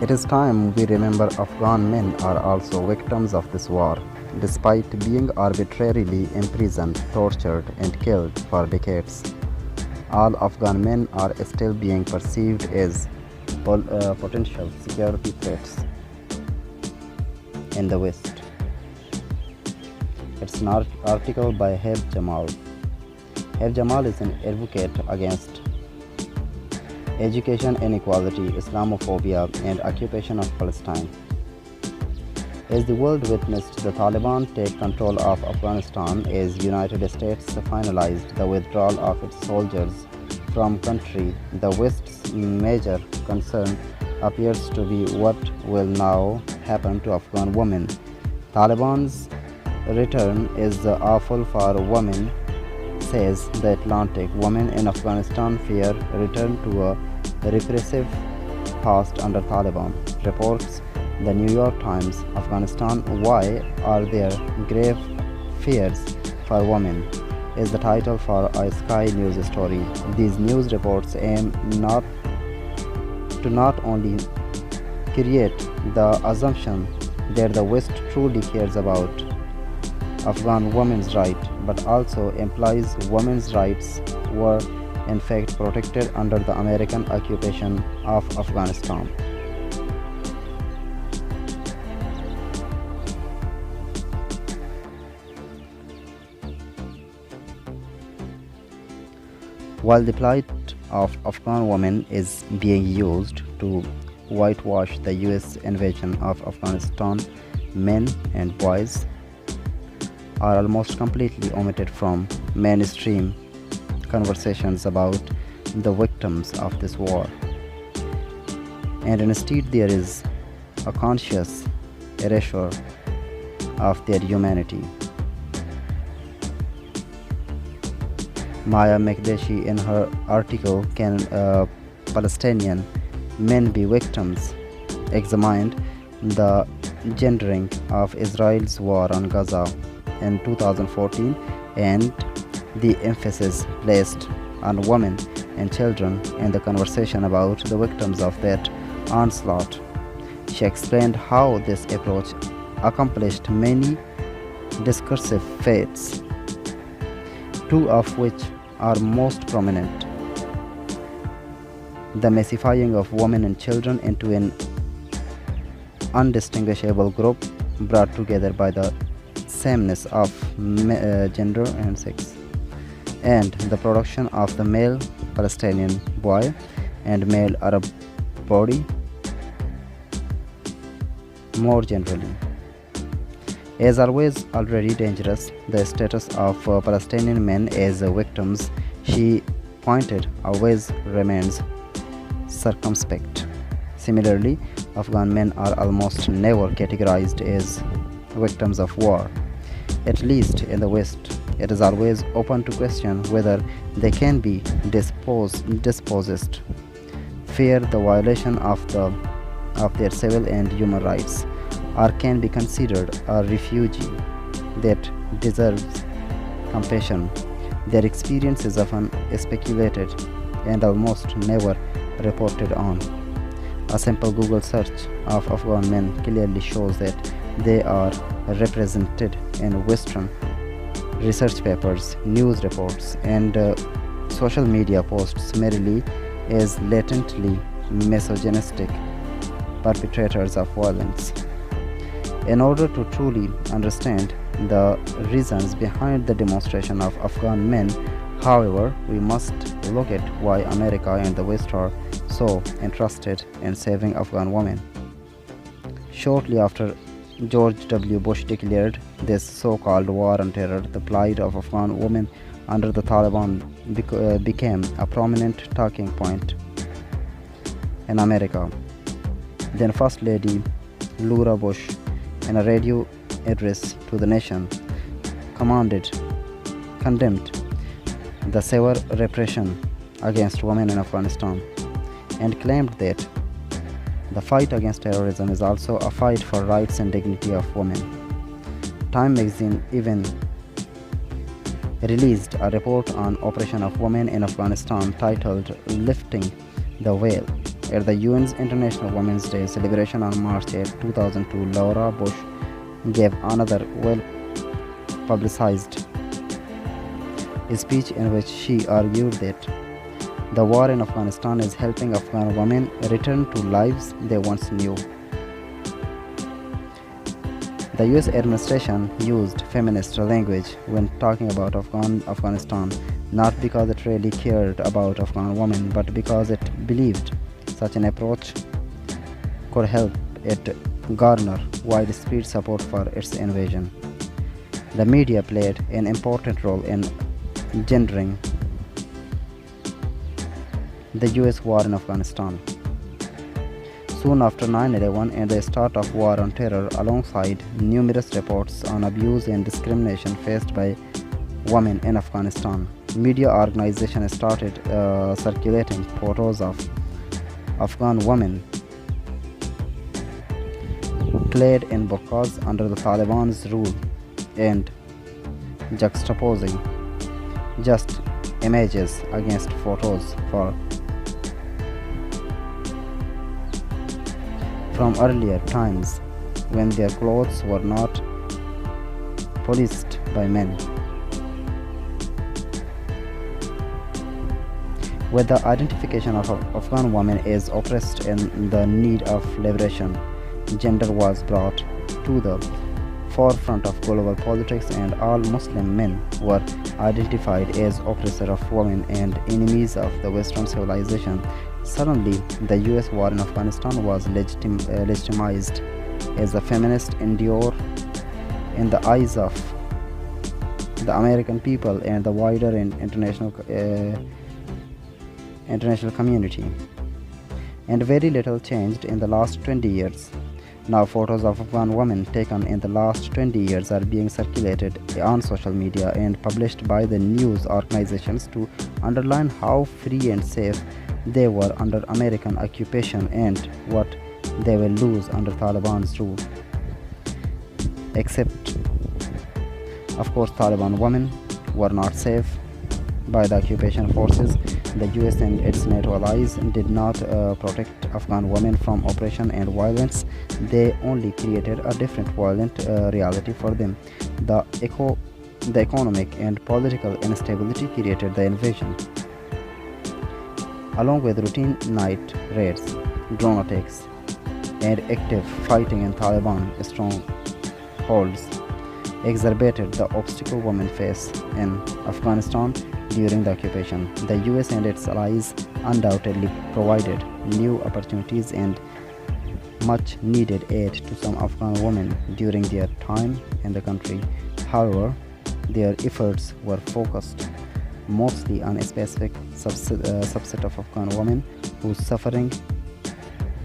It is time we remember Afghan men are also victims of this war. Despite being arbitrarily imprisoned, tortured, and killed for decades, all Afghan men are still being perceived as potential security threats in the West. It's an article by Heb Jamal. Heb Jamal is an advocate against education inequality, Islamophobia, and occupation of Palestine. As the world witnessed the Taliban take control of Afghanistan as United States finalized the withdrawal of its soldiers from country, the West's major concern appears to be what will now happen to Afghan women. Taliban's return is awful for women, says the Atlantic. Women in Afghanistan fear return to a repressive past under Taliban, reports the New York Times. Afghanistan, why are there grave fears for women? Is the title for a Sky News story. These news reports aim not only create the assumption that the West truly cares about Afghan women's rights, but also implies women's rights were in fact protected under the American occupation of Afghanistan. While the plight of Afghan women is being used to whitewash the US invasion of Afghanistan, men and boys are almost completely omitted from mainstream conversations about the victims of this war. And instead, there is a conscious erasure of their humanity. Maya Mekdeshi, in her article Can Palestinian Men Be Victims?, examined the gendering of Israel's war on Gaza in 2014 and the emphasis placed on women and children in the conversation about the victims of that onslaught. She explained how this approach accomplished many discursive fates, two of which are most prominent: the massifying of women and children into an undistinguishable group brought together by the sameness of gender and sex, and the production of the male Palestinian boy and male Arab body more generally. As always already dangerous, the status of Palestinian men as victims, she pointed, always remains circumspect. Similarly, Afghan men are almost never categorized as victims of war. At least in the West, it is always open to question whether they can be dispossessed, fear the violation of their civil and human rights, or can be considered a refugee that deserves compassion. Their experience is often speculated and almost never reported on. A simple Google search of Afghan men clearly shows that they are represented in Western research papers, news reports, and social media posts merely as latently misogynistic perpetrators of violence. In order to truly understand the reasons behind the demonstration of Afghan men, however, we must look at why America and the West are so interested in saving Afghan women. Shortly after George W. Bush declared this so-called war on terror, the plight of Afghan women under the Taliban became a prominent talking point in America. Then First Lady Laura Bush, in a radio address to the nation, condemned the severe repression against women in Afghanistan and claimed that the fight against terrorism is also a fight for rights and dignity of women. Time magazine even released a report on operation of women in Afghanistan titled Lifting the Veil. At the UN's International Women's Day celebration on March 8, 2002, Laura Bush gave another well publicized speech in which she argued that the war in Afghanistan is helping Afghan women return to lives they once knew. The US administration used feminist language when talking about Afghanistan, not because it really cared about Afghan women, but because it believed such an approach could help it garner widespread support for its invasion. The media played an important role in gendering the US war in Afghanistan. Soon after 9/11 and the start of war on terror, alongside numerous reports on abuse and discrimination faced by women in Afghanistan, media organizations started circulating photos of Afghan women clad in burqas under the Taliban's rule and juxtaposing just images against photos from earlier times when their clothes were not policed by men. With the identification of Afghan women as oppressed and the need of liberation, gender was brought to the forefront of global politics, and all Muslim men were identified as oppressors of women and enemies of the Western civilization. Suddenly, the US war in Afghanistan was legitimized as a feminist endeavor in the eyes of the American people and the wider international community. And very little changed in the last 20 years. Now photos of Afghan women taken in the last 20 years are being circulated on social media and published by the news organizations to underline how free and safe they were under American occupation and what they will lose under Taliban's rule. Except, of course, Taliban women were not safe by the occupation forces. The US and its NATO allies did not protect Afghan women from oppression and violence. They only created a different violent reality for them. The economic and political instability created the invasion, along with routine night raids, drone attacks, and active fighting in Taliban strongholds, exacerbated the obstacle women face in Afghanistan during the occupation. The US and its allies undoubtedly provided new opportunities and much needed aid to some Afghan women during their time in the country. However, their efforts were focused mostly on a specific subset of Afghan women whose suffering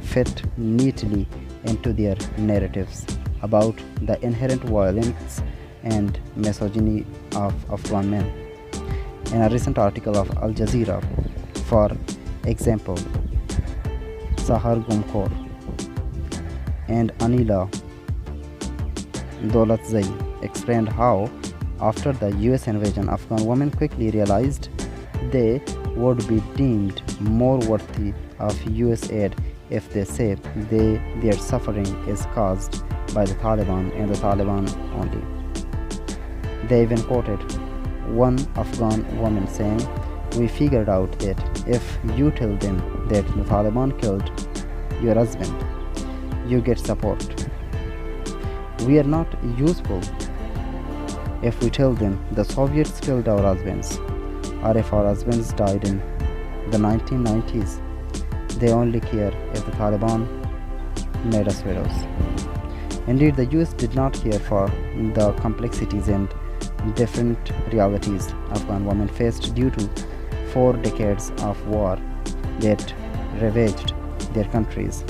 fit neatly into their narratives about the inherent violence and misogyny of Afghan men. In a recent article of Al Jazeera, for example, Sahar Gumkhor and Anila Dolatzai explained how, after the US invasion, Afghan women quickly realized they would be deemed more worthy of US aid if they say their suffering is caused by the Taliban and the Taliban only. They even quoted one Afghan woman saying, "We figured out that if you tell them that the Taliban killed your husband, you get support. We are not useful if we tell them the Soviets killed our husbands, or if our husbands died in the 1990s. They only care if the Taliban made us widows." Indeed, the US did not care for the complexities and different realities Afghan women faced due to 4 decades of war that ravaged their countries.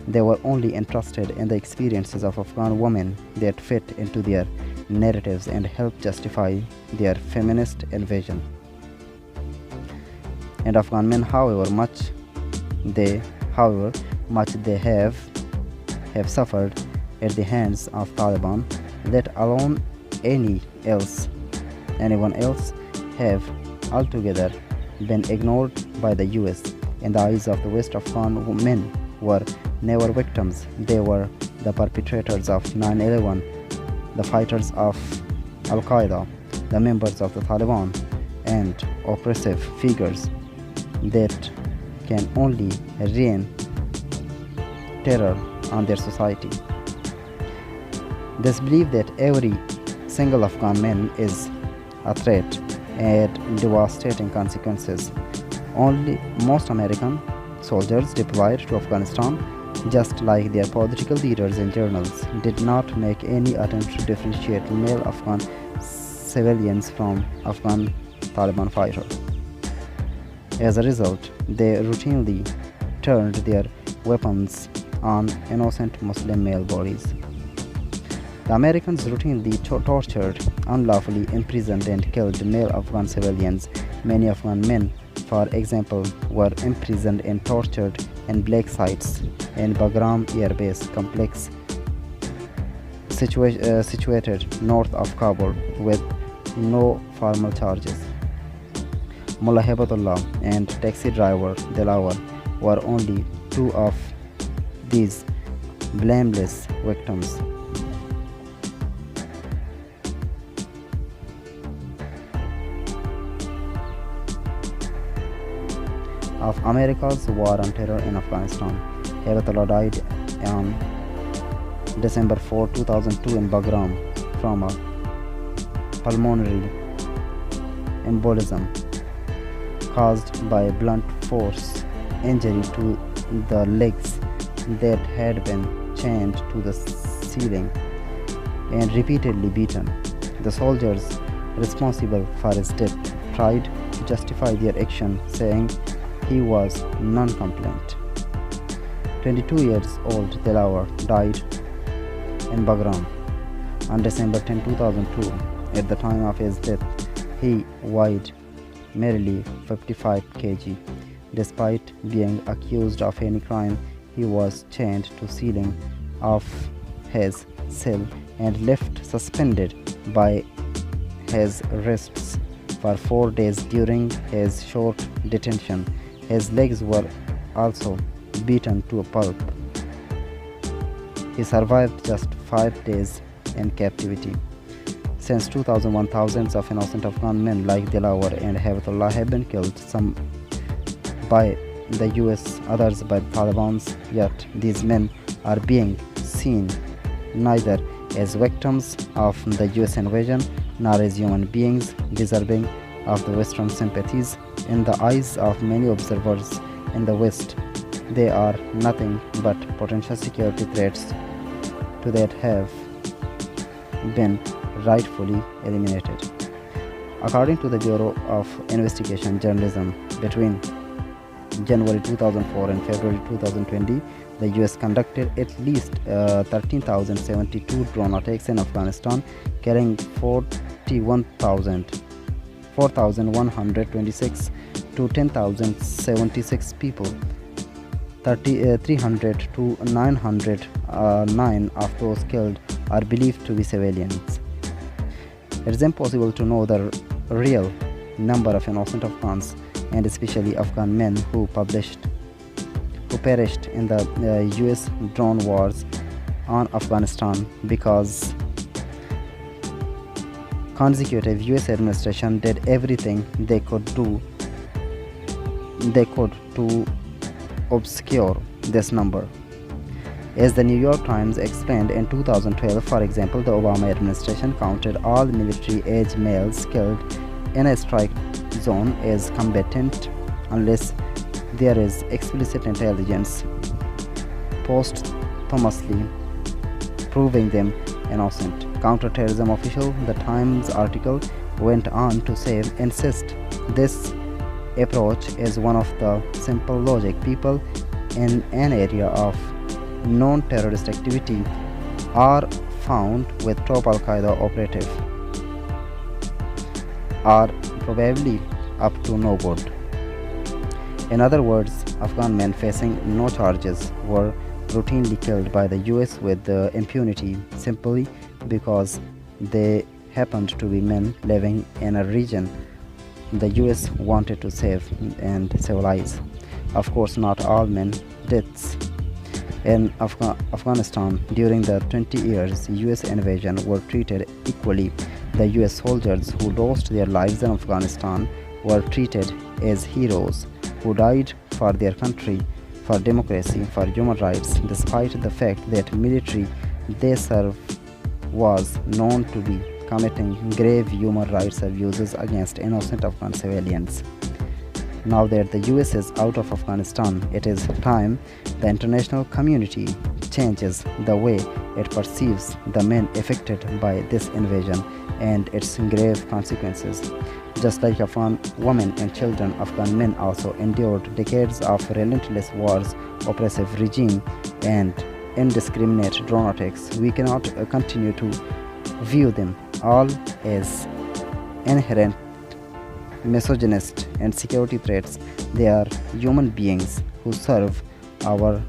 They were only interested in the experiences of Afghan women that fit into their narratives and helped justify their feminist invasion. And Afghan men, however much they have suffered at the hands of Taliban, let alone anyone else, have altogether been ignored by the US. In the eyes of the West, Afghan men were never victims. They were the perpetrators of 9/11, the fighters of Al Qaeda, the members of the Taliban, and oppressive figures that can only rain terror on their society. This belief that every single Afghan man is a threat and devastating consequences. Most American soldiers deployed to Afghanistan, just like their political leaders and journals, did not make any attempt to differentiate male Afghan civilians from Afghan Taliban fighters. As a result, they routinely turned their weapons on innocent Muslim male bodies. The Americans routinely tortured, unlawfully imprisoned, and killed male Afghan civilians. Many Afghan men, for example, were imprisoned and tortured in black sites in Bagram Air Base complex situated north of Kabul with no formal charges. Mullah Hibatullah and taxi driver Dilawar were only two of these blameless victims. Of America's war on terror in Afghanistan. Hibatullah died on December 4, 2002 in Bagram from a pulmonary embolism caused by blunt force injury to the legs that had been chained to the ceiling and repeatedly beaten. The soldiers responsible for his death tried to justify their action, saying he was non-compliant. 22 years old Dilawar died in Bagram on December 10, 2002. At the time of his death, he weighed merely 55 kg. Despite being accused of any crime, he was chained to the ceiling of his cell and left suspended by his wrists for 4 days during his short detention. His legs were also beaten to a pulp. He survived just 5 days in captivity. Since 2001, thousands of innocent Afghan men like Dilawar and Hibatullah have been killed, some by the US, others by the Taliban, yet these men are being seen neither as victims of the US invasion nor as human beings deserving of the Western sympathies. In the eyes of many observers in the West, they are nothing but potential security threats to that have been rightfully eliminated. According to the Bureau of Investigation Journalism, between January 2004 and February 2020, the US conducted at least 13,072 drone attacks in Afghanistan, killing 4,126 to 10,076 people. 300 to 909 of those killed are believed to be civilians. It is impossible to know the real number of innocent Afghans, and especially Afghan men who perished in the US drone wars on Afghanistan, because consecutive US administration did everything they could to obscure this number. As the New York Times explained in 2012, for example, the Obama administration counted all military-age males killed in a strike zone as combatant unless there is explicit intelligence posthumously proving them innocent. Counterterrorism official, the Times article went on to say, insist this approach is one of the simple logic. People in an area of known terrorist activity are found with top Al-Qaeda operative are probably up to no good. In other words, Afghan men facing no charges were routinely killed by the US with impunity simply because they happened to be men living in a region the US wanted to save and civilize. Of course, not all men deaths. In Afghanistan, during the 20 years US invasion were treated equally. The US soldiers who lost their lives in Afghanistan were treated as heroes who died for their country, for democracy, for human rights, despite the fact that military they served was known to be committing grave human rights abuses against innocent Afghan civilians. Now that the US is out of Afghanistan, it is time the international community changes the way it perceives the men affected by this invasion and its grave consequences. Just like Afghan women and children, Afghan men also endured decades of relentless wars, oppressive regime, and indiscriminate drone attacks. We cannot continue to view them all as inherent misogynist and security threats. They are human beings who serve our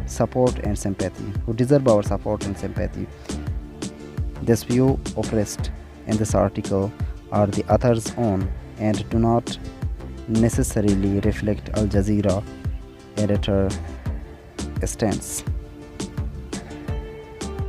support and sympathy, who deserve our support and sympathy. This view oppressed in this article are the author's own and do not necessarily reflect Al Jazeera editor stance.